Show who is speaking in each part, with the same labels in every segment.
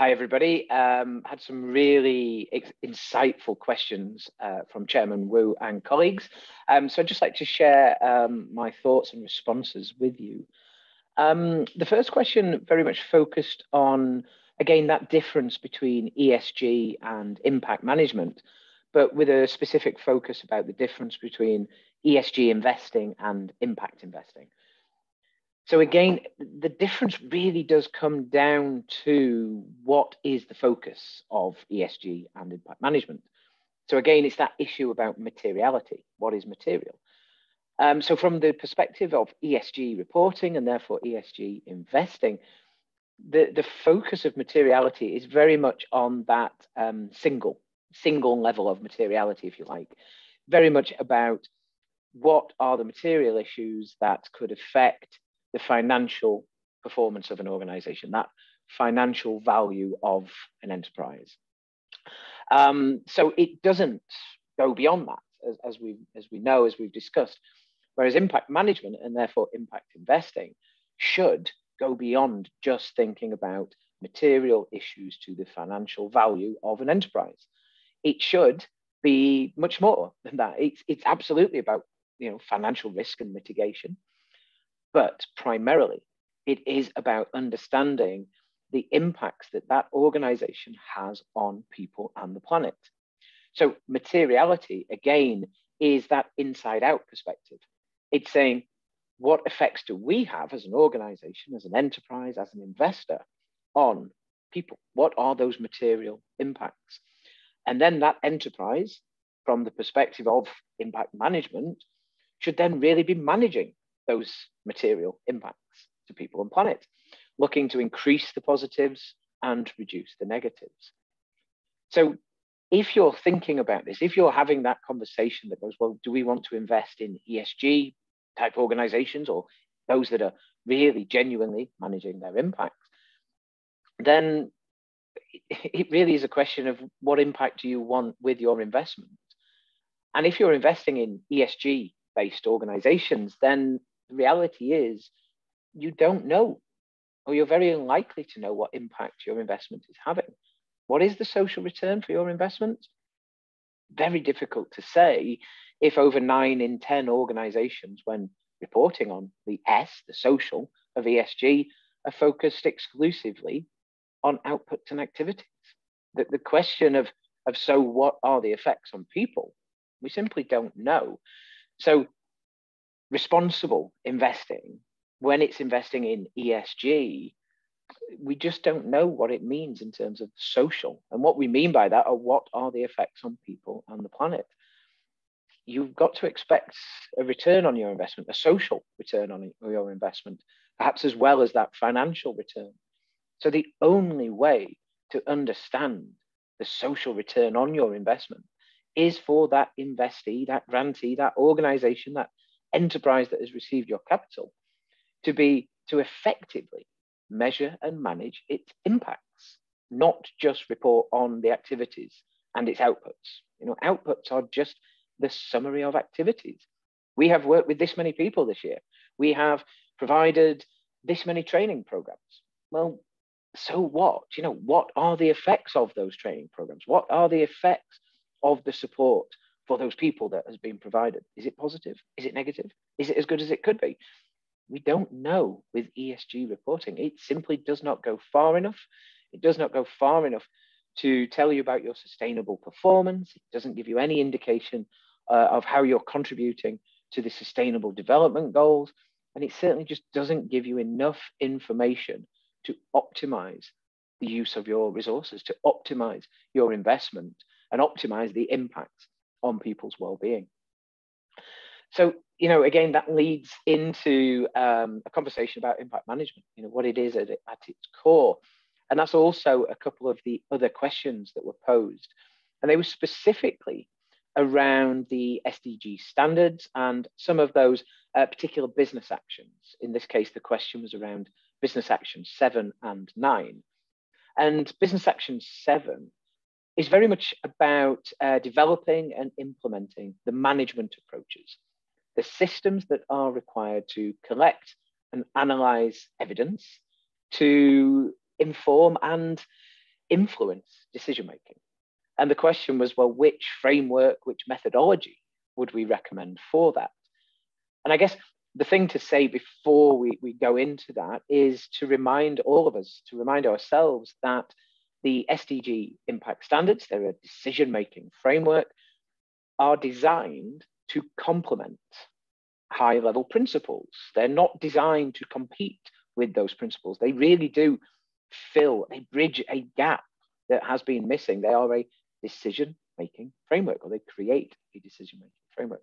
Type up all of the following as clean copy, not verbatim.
Speaker 1: Hi, everybody. Had some really insightful questions from Chairman Wu and colleagues. So I'd just like to share my thoughts and responses with you. The first question very much focused on, again, that difference between ESG and impact management, but with a specific focus about the difference between ESG investing and impact investing. So again, the difference really does come down to what is the focus of ESG and impact management. So again, it's that issue about materiality. What is material? So from the perspective of ESG reporting and therefore ESG investing, the focus of materiality is very much on that single level of materiality, if you like, very much about what are the material issues that could affect the financial performance of an organization, that financial value of an enterprise. So it doesn't go beyond that, as we know, as we've discussed, whereas impact management and therefore impact investing should go beyond just thinking about material issues to the financial value of an enterprise. It should be much more than that. It's absolutely about financial risk and mitigation. But primarily, it is about understanding the impacts that that organization has on people and the planet. So materiality, again, is that inside out perspective. It's saying, what effects do we have as an organization, as an enterprise, as an investor on people? What are those material impacts? And then that enterprise, from the perspective of impact management, should then really be managing those material impacts to people and planet, looking to increase the positives and reduce the negatives. So if you're thinking about this, if you're having that conversation that goes, well, do we want to invest in ESG type organizations or those that are really genuinely managing their impacts, then it really is a question of what impact do you want with your investment? And if you're investing in ESG based organizations, then the reality is you don't know, or you're very unlikely to know what impact your investment is having. What is the social return for your investment? Very difficult to say if over 9 in 10 organizations, when reporting on the S, the social of ESG, are focused exclusively on outputs and activities. The question of so what are the effects on people? We simply don't know. So responsible investing, when it's investing in ESG, we just don't know what it means in terms of social. And what we mean by that are what are the effects on people and the planet. You've got to expect a return on your investment, a social return on your investment, perhaps as well as that financial return. So the only way to understand the social return on your investment is for that investee, that grantee, that organization, that enterprise that has received your capital to effectively measure and manage its impacts, not just report on the activities and its outputs. Outputs are just the summary of activities. We have worked with this many people this year. We have provided this many training programs. Well, so what? What are the effects of those training programs? What are the effects of the support for those people that has been provided? Is it positive? Is it negative? Is it as good as it could be? We don't know with ESG reporting. It simply does not go far enough. It does not go far enough to tell you about your sustainable performance. It doesn't give you any indication of how you're contributing to the sustainable development goals. And it certainly just doesn't give you enough information to optimize the use of your resources, to optimize your investment and optimize the impacts on people's well-being. So, again, that leads into a conversation about impact management, what it is at its core. And that's also a couple of the other questions that were posed. And they were specifically around the SDG standards and some of those particular business actions. In this case, the question was around business action 7 and 9. And business action 7 is very much about developing and implementing the management approaches, the systems that are required to collect and analyze evidence, to inform and influence decision making. And the question was, well, which framework, which methodology would we recommend for that? And I guess the thing to say before we go into that is to remind all of us, to remind ourselves that the SDG impact standards, they're a decision-making framework, are designed to complement high-level principles. They're not designed to compete with those principles. They really do they bridge a gap that has been missing. They are a decision-making framework, or they create a decision-making framework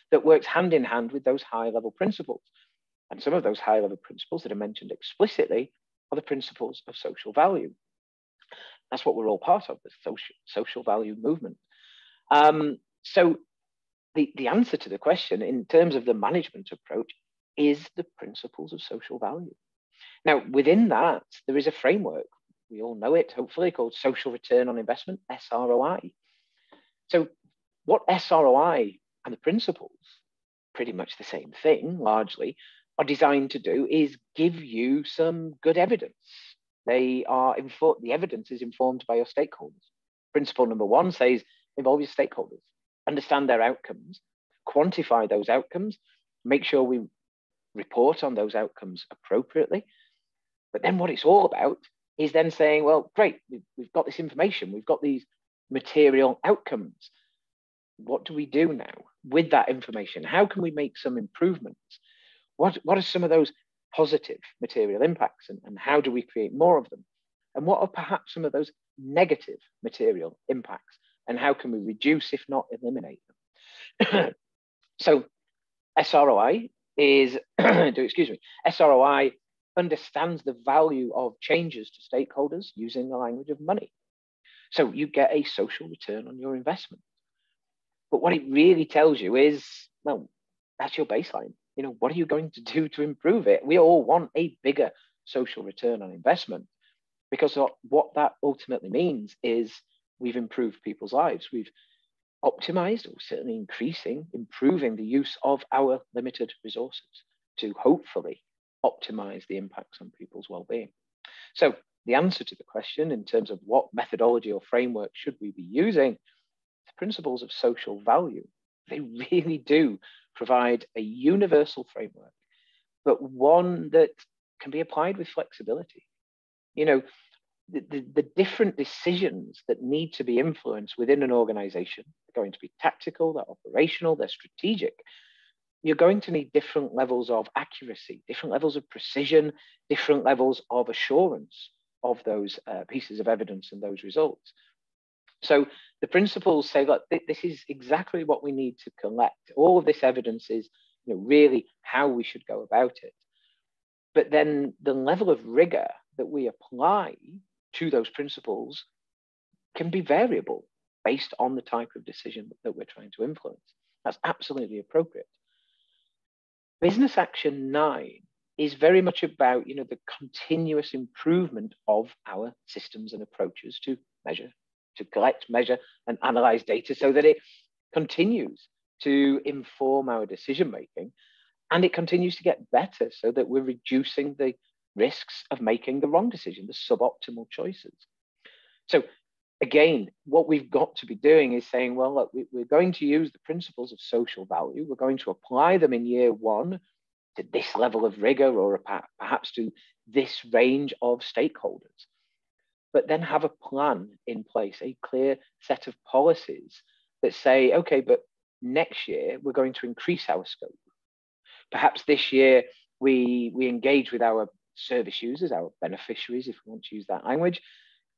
Speaker 1: that works hand in hand with those high-level principles. And some of those high-level principles that are mentioned explicitly are the principles of social value. That's what we're all part of, the social value movement. So the answer to the question in terms of the management approach is the principles of social value. Now, within that, there is a framework. We all know it, hopefully, called social return on investment, SROI. So what SROI and the principles, pretty much the same thing, largely, are designed to do is give you some good evidence. The evidence is informed by your stakeholders. Principle number one says, involve your stakeholders, understand their outcomes, quantify those outcomes, make sure we report on those outcomes appropriately. But then what it's all about is then saying, well, great, we've got this information, we've got these material outcomes. What do we do now with that information? How can we make some improvements? What are some of those positive material impacts, and how do we create more of them? And what are perhaps some of those negative material impacts, and how can we reduce, if not eliminate them? So SROI SROI understands the value of changes to stakeholders using the language of money. So you get a social return on your investment. But what it really tells you is, well, that's your baseline. You know, what are you going to do to improve it? We all want a bigger social return on investment, because what that ultimately means is we've improved people's lives. We've optimized, or certainly improving the use of our limited resources to hopefully optimize the impacts on people's well-being. So the answer to the question in terms of what methodology or framework should we be using, the principles of social value, they really do provide a universal framework, but one that can be applied with flexibility. You know, the different decisions that need to be influenced within an organization are going to be tactical, they're operational, they're strategic. You're going to need different levels of accuracy, different levels of precision, different levels of assurance of those pieces of evidence and those results. So the principles say, look, this is exactly what we need to collect. All of this evidence is, you know, really how we should go about it. But then the level of rigor that we apply to those principles can be variable based on the type of decision that we're trying to influence. That's absolutely appropriate. Business Action 9 is very much about, you know, the continuous improvement of our systems and approaches to measure, to collect, measure, and analyze data so that it continues to inform our decision making, and it continues to get better so that we're reducing the risks of making the wrong decision, the suboptimal choices. So again, what we've got to be doing is saying, well, look, we're going to use the principles of social value. We're going to apply them in year one to this level of rigor, or perhaps to this range of stakeholders, but then have a plan in place, a clear set of policies that say, okay, but next year we're going to increase our scope. Perhaps this year we engage with our service users, our beneficiaries, if we want to use that language.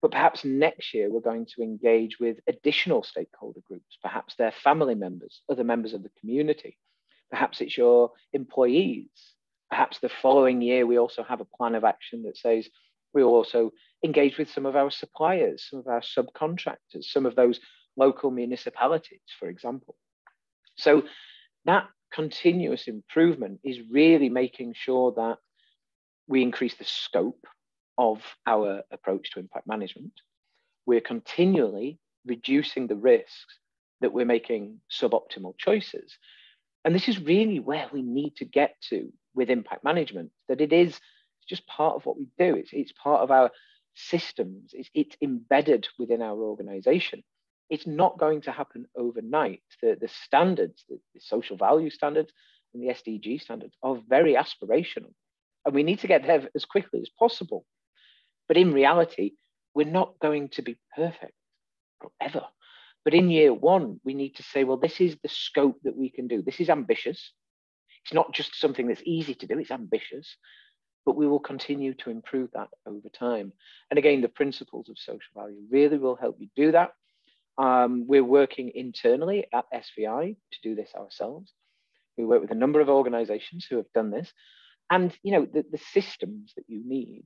Speaker 1: But perhaps next year we're going to engage with additional stakeholder groups, perhaps their family members, other members of the community. Perhaps it's your employees. Perhaps the following year we also have a plan of action that says we'll also engage with some of our suppliers, some of our subcontractors, some of those local municipalities, for example. So that continuous improvement is really making sure that we increase the scope of our approach to impact management. We're continually reducing the risks that we're making suboptimal choices. And this is really where we need to get to with impact management, that it is just part of what we do. It's part of our systems. It's embedded within our organization. It's not going to happen overnight. The standards, the social value standards and the SDG standards are very aspirational. And we need to get there as quickly as possible. But in reality, we're not going to be perfect forever. But in year one, we need to say, well, this is the scope that we can do. This is ambitious. It's not just something that's easy to do, it's ambitious. But we will continue to improve that over time. And again, the principles of social value really will help you do that. We're working internally at SVI to do this ourselves. We work with a number of organizations who have done this. And the systems that you need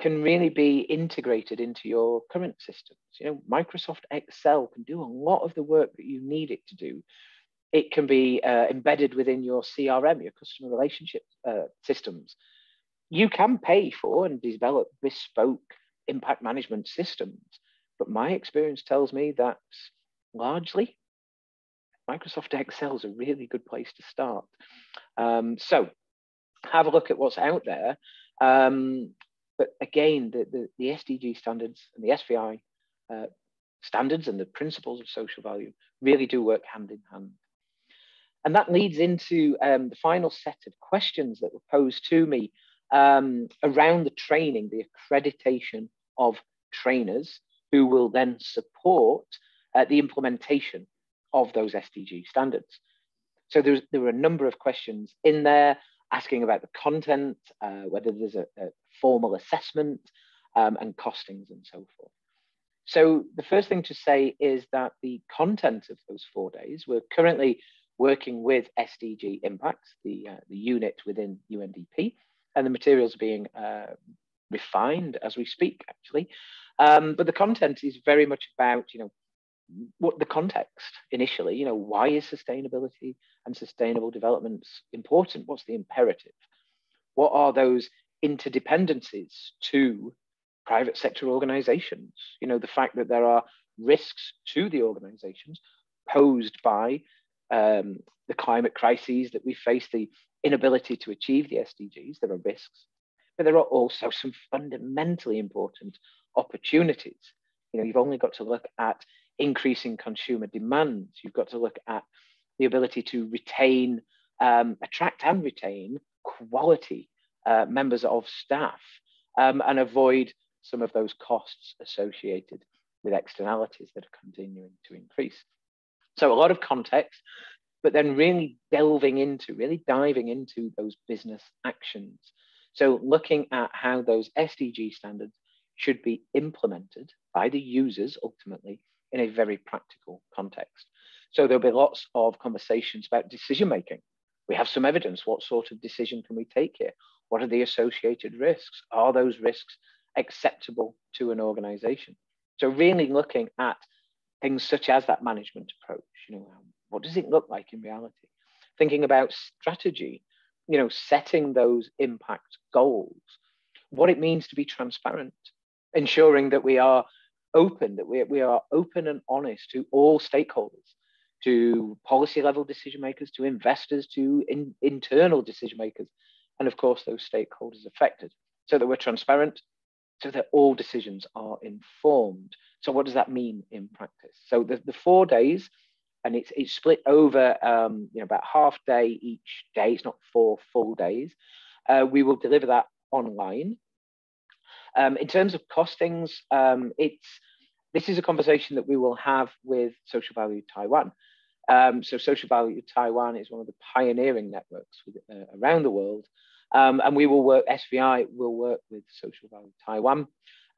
Speaker 1: can really be integrated into your current systems. Microsoft Excel can do a lot of the work that you need it to do. It can be embedded within your CRM, your customer relationship systems. You can pay for and develop bespoke impact management systems, but my experience tells me that largely Microsoft Excel is a really good place to start. So have a look at what's out there. But again, the SDG standards and the SVI standards and the principles of social value really do work hand in hand. And that leads into the final set of questions that were posed to me around the training, the accreditation of trainers who will then support the implementation of those SDG standards. So there were a number of questions in there asking about the content, whether there's a formal assessment and costings and so forth. So the first thing to say is that the content of those 4 days, we're currently working with SDG Impact, the unit within UNDP, and the materials are being refined as we speak, actually. But the content is very much about, what the context initially, why is sustainability and sustainable development important? What's the imperative? What are those interdependencies to private sector organizations? The fact that there are risks to the organizations posed by the climate crises that we face, the inability to achieve the SDGs, there are risks, but there are also some fundamentally important opportunities. You've only got to look at increasing consumer demands. You've got to look at the ability to retain, attract and retain quality members of staff and avoid some of those costs associated with externalities that are continuing to increase. So a lot of context, but then really diving into those business actions. So looking at how those SDG standards should be implemented by the users ultimately in a very practical context. So there'll be lots of conversations about decision making. We have some evidence. What sort of decision can we take here? What are the associated risks? Are those risks acceptable to an organization? So really looking at things such as that management approach. What does it look like in reality? Thinking about strategy, setting those impact goals, what it means to be transparent, ensuring that we are open, we are open and honest to all stakeholders, to policy level decision makers, to investors, to internal decision makers, and of course those stakeholders affected, so that we're transparent, so that all decisions are informed. So what does that mean in practice? So the 4 days, and it's split over about half day each day. It's not 4 full days. We will deliver that online. In terms of costings, this is a conversation that we will have with Social Value Taiwan. So Social Value Taiwan is one of the pioneering networks around the world. And we will work, SVI will work with Social Value Taiwan.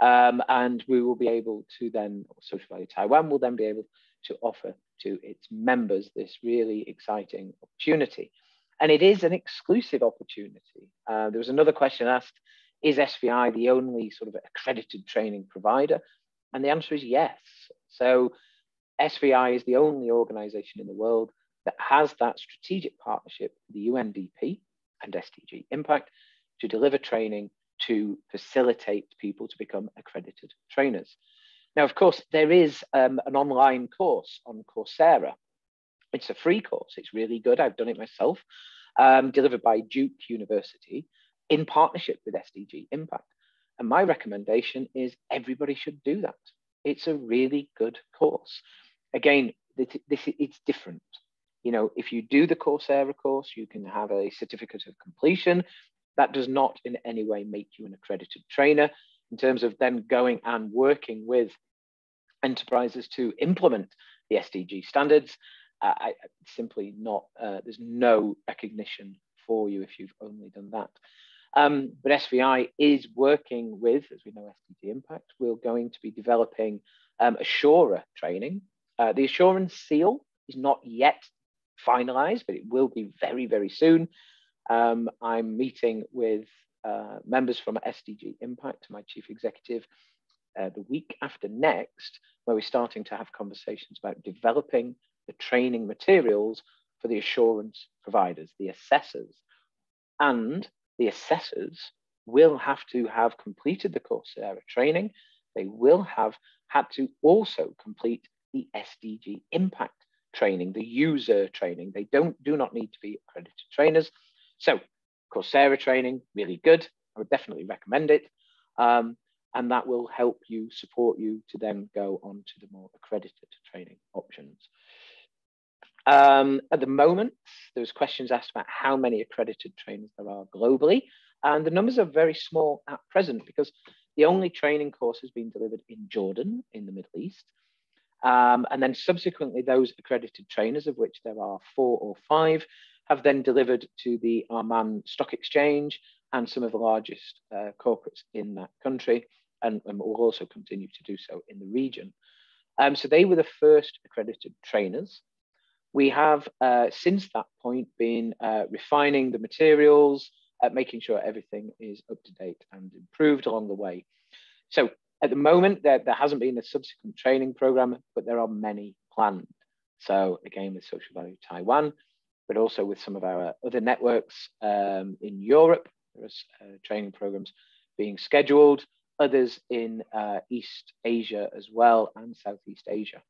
Speaker 1: And we will be able to then, Social Value Taiwan will then be able to offer to its members this really exciting opportunity. And it is an exclusive opportunity. There was another question asked, is SVI the only sort of accredited training provider? And the answer is yes. So SVI is the only organization in the world that has that strategic partnership with the UNDP and SDG Impact to deliver training to facilitate people to become accredited trainers. Now, of course, there is an online course on Coursera. It's a free course. It's really good. I've done it myself, delivered by Duke University in partnership with SDG Impact. And my recommendation is everybody should do that. It's a really good course. Again, it's different. You know, if you do the Coursera course, you can have a certificate of completion. That does not in any way make you an accredited trainer in terms of then going and working with enterprises to implement the SDG standards. Simply not, there's no recognition for you if you've only done that. But SVI is working with, as we know, SDG Impact. We're going to be developing Assurer training. The assurance seal is not yet finalized, but it will be very, very soon. I'm meeting with members from SDG Impact, my chief executive, the week after next, where we're starting to have conversations about developing the training materials for the assurance providers, the assessors. And the assessors will have to have completed the Coursera training. They will have had to also complete the SDG Impact training, the user training. They do not need to be accredited trainers. So Coursera training, really good. I would definitely recommend it. And that will help you, support you to then go on to the more accredited training options. At the moment, there's questions asked about how many accredited trainers there are globally. And the numbers are very small at present because the only training course has been delivered in Jordan, in the Middle East. And then subsequently, those accredited trainers, of which there are 4 or 5, have then delivered to the Amman Stock Exchange and some of the largest corporates in that country, and will also continue to do so in the region. So they were the first accredited trainers. We have, since that point, been refining the materials, making sure everything is up to date and improved along the way. So at the moment, there hasn't been a subsequent training program, but there are many planned. So again, with Social Value Taiwan, but also with some of our other networks in Europe, there's training programs being scheduled, others in East Asia as well, and Southeast Asia.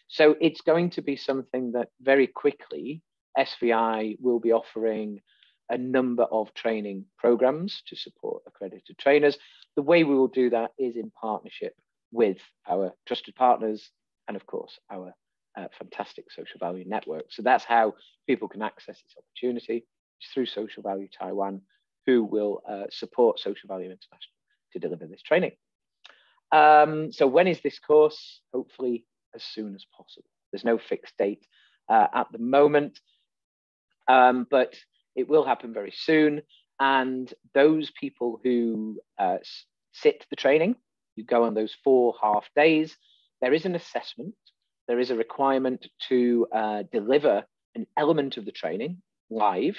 Speaker 1: So it's going to be something that very quickly SVI will be offering a number of training programs to support accredited trainers. The way we will do that is in partnership with our trusted partners and, of course, our fantastic Social Value network. So that's how people can access this opportunity, through Social Value Taiwan, who will support Social Value International to deliver this training. So when is this course? Hopefully as soon as possible. There's no fixed date at the moment, but it will happen very soon. And those people who sit the training, you go on those 4 half days, there is an assessment. There is a requirement to deliver an element of the training live.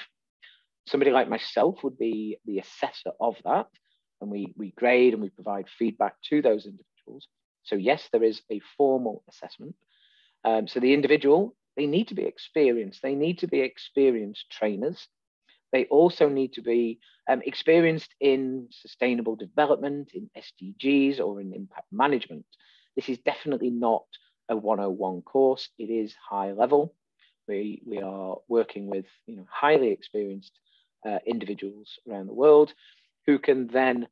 Speaker 1: Somebody like myself would be the assessor of that. And we grade and we provide feedback to those individuals. So yes, there is a formal assessment. So the individual, they need to be experienced. They need to be experienced trainers. They also need to be experienced in sustainable development, in SDGs, or in impact management. This is definitely not a 101 course. It is high level. We are working with highly experienced individuals around the world who can then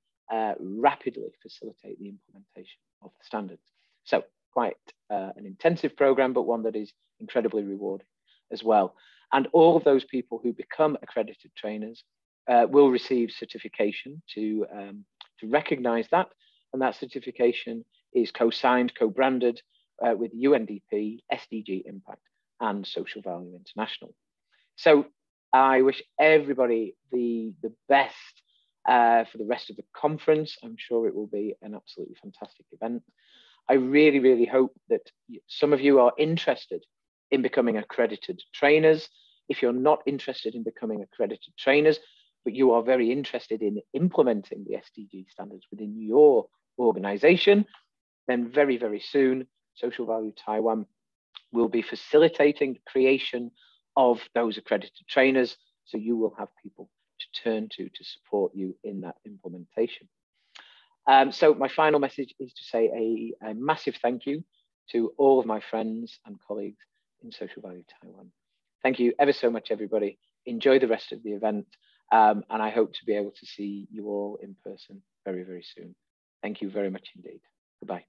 Speaker 1: rapidly facilitate the implementation of the standards. So quite an intensive program, but one that is incredibly rewarding as well. And all of those people who become accredited trainers will receive certification to recognize that. And that certification is co-signed, co-branded with UNDP, SDG Impact, and Social Value International. So I wish everybody the best for the rest of the conference. I'm sure it will be an absolutely fantastic event. I really, really hope that some of you are interested in becoming accredited trainers. If you're not interested in becoming accredited trainers, but you are very interested in implementing the SDG standards within your organization, then very, very soon, Social Value Taiwan will be facilitating the creation of those accredited trainers. So you will have people to turn to support you in that implementation. So my final message is to say a massive thank you to all of my friends and colleagues in Social Value Taiwan. Thank you ever so much, everybody. Enjoy the rest of the event. And I hope to be able to see you all in person very, very soon. Thank you very much indeed. Goodbye.